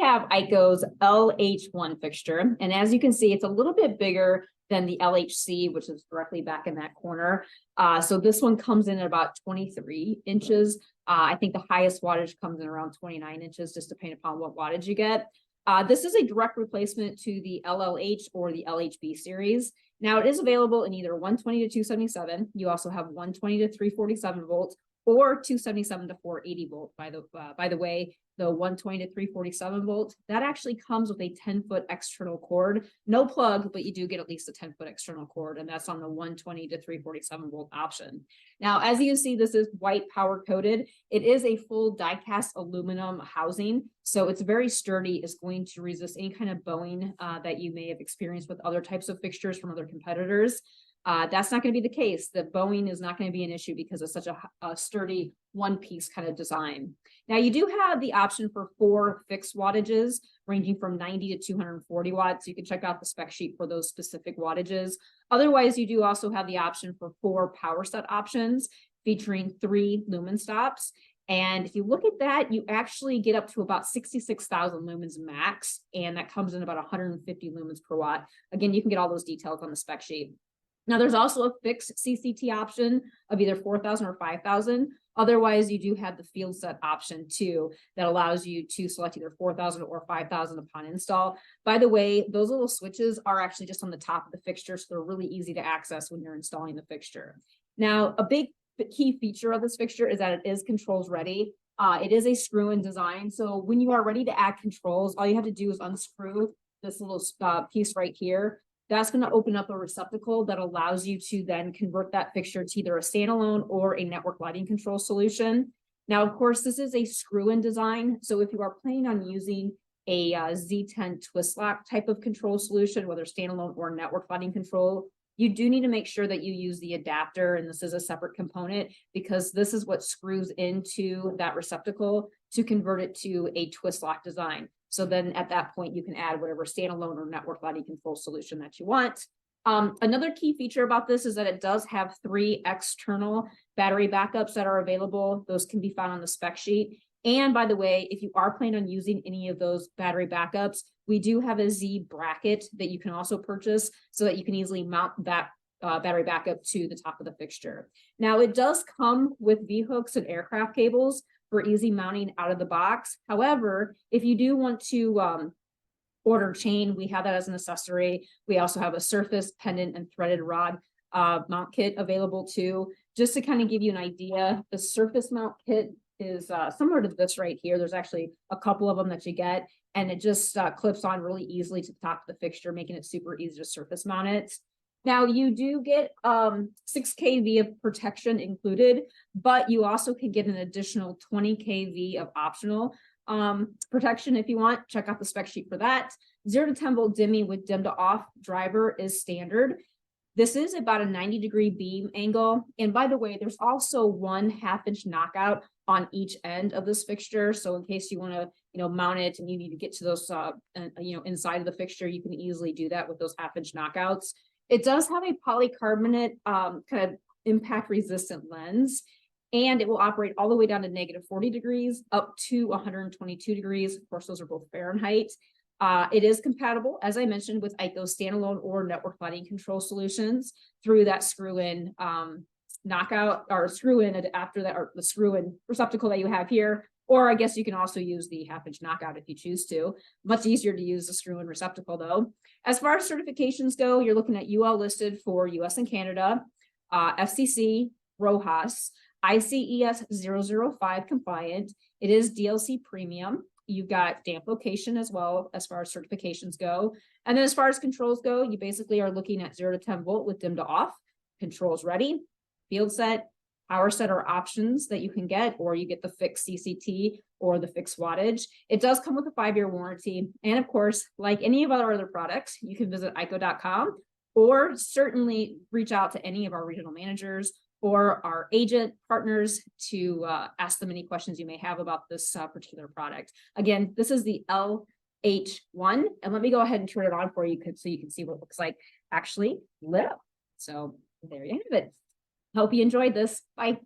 have EiKO's LH1 fixture, and as you can see, it's a little bit bigger than the LHC, which is directly back in that corner. So this one comes in at about 23 inches. I think the highest wattage comes in around 29 inches, just depending upon what wattage you get. This is a direct replacement to the LLH or the LHB series. Now it is available in either 120 to 277. You also have 120 to 347 volts or 277 to 480 volt. By the way, the 120 to 347 volt, that actually comes with a 10-foot external cord. No plug, but you do get at least a 10-foot external cord, and that's on the 120 to 347 volt option. Now, as you see, this is white power coated. It is a full die-cast aluminum housing, so it's very sturdy. It's going to resist any kind of bowing that you may have experienced with other types of fixtures from other competitors. That's not going to be the case. The bowing is not going to be an issue because it's such a sturdy one-piece kind of design. Now, you do have the option for 4 fixed wattages ranging from 90 to 240 watts. You can check out the spec sheet for those specific wattages. Otherwise, you do also have the option for 4 power set options featuring 3 lumen stops. And if you look at that, you actually get up to about 66,000 lumens max, and that comes in about 150 lumens per watt. Again, you can get all those details on the spec sheet. Now, there's also a fixed CCT option of either 4,000 or 5,000. Otherwise, you do have the field set option too that allows you to select either 4,000 or 5,000 upon install. By the way, those little switches are actually just on the top of the fixture, so they're really easy to access when you're installing the fixture. Now, a big key feature of this fixture is that it is controls ready. It is a screw-in design, so when you are ready to add controls, all you have to do is unscrew this little piece right here. That's going to open up a receptacle that allows you to then convert that fixture to either a standalone or a network lighting control solution. Now, of course, this is a screw-in design. So if you are planning on using a Z10 twist lock type of control solution, whether standalone or network lighting control, you do need to make sure that you use the adapter, and this is a separate component because this is what screws into that receptacle to convert it to a twist lock design. So then at that point, you can add whatever standalone or network lighting control solution that you want. Another key feature about this is that it does have 3 external battery backups that are available. Those can be found on the spec sheet. And by the way, if you are planning on using any of those battery backups, we do have a Z bracket that you can also purchase so that you can easily mount that battery backup to the top of the fixture. Now, it does come with V-hooks and aircraft cables for easy mounting out of the box. However, if you do want to order chain, we have that as an accessory. We also have a surface, pendant, and threaded rod mount kit available too. Just to kind of give you an idea, the surface mount kit is similar to this right here. There's actually a couple of them that you get, and it just clips on really easily to the top of the fixture, making it super easy to surface mount it. Now, you do get 6 kV of protection included, but you also can get an additional 20 kV of optional protection if you want. Check out the spec sheet for that. 0 to 10 volt dimming with dim to off driver is standard. This is about a 90-degree beam angle. And by the way, there's also 1 1/2-inch knockout on each end of this fixture. So in case you want to, mount it and you need to get to those, inside of the fixture, you can easily do that with those 1/2-inch knockouts. It does have a polycarbonate kind of impact resistant lens, and it will operate all the way down to -40 degrees up to 122 degrees. Of course, those are both Fahrenheit. It is compatible, as I mentioned, with EiKO standalone or network lighting control solutions through that screw-in knockout or screw-in after that, or the screw-in receptacle that you have here. Or I guess you can also use the 1/2-inch knockout if you choose to. Much easier to use the screw-in receptacle though. As far as certifications go, you're looking at UL listed for US and Canada, FCC, RoHS, ICES 005 compliant. It is DLC premium. You've got damp location as well as far as certifications go. And then as far as controls go, you basically are looking at 0 to 10 volt with dim to off, controls ready, field set, power set are options that you can get, or you get the fixed CCT or the fixed wattage. It does come with a 5-year warranty. And of course, like any of our other products, you can visit EiKO.com or certainly reach out to any of our regional managers or our agent partners to ask them any questions you may have about this particular product. Again, this is the LH1, and let me go ahead and turn it on for you so you can see what it looks like actually lit up. So there you have it. Hope you enjoyed this. Bye.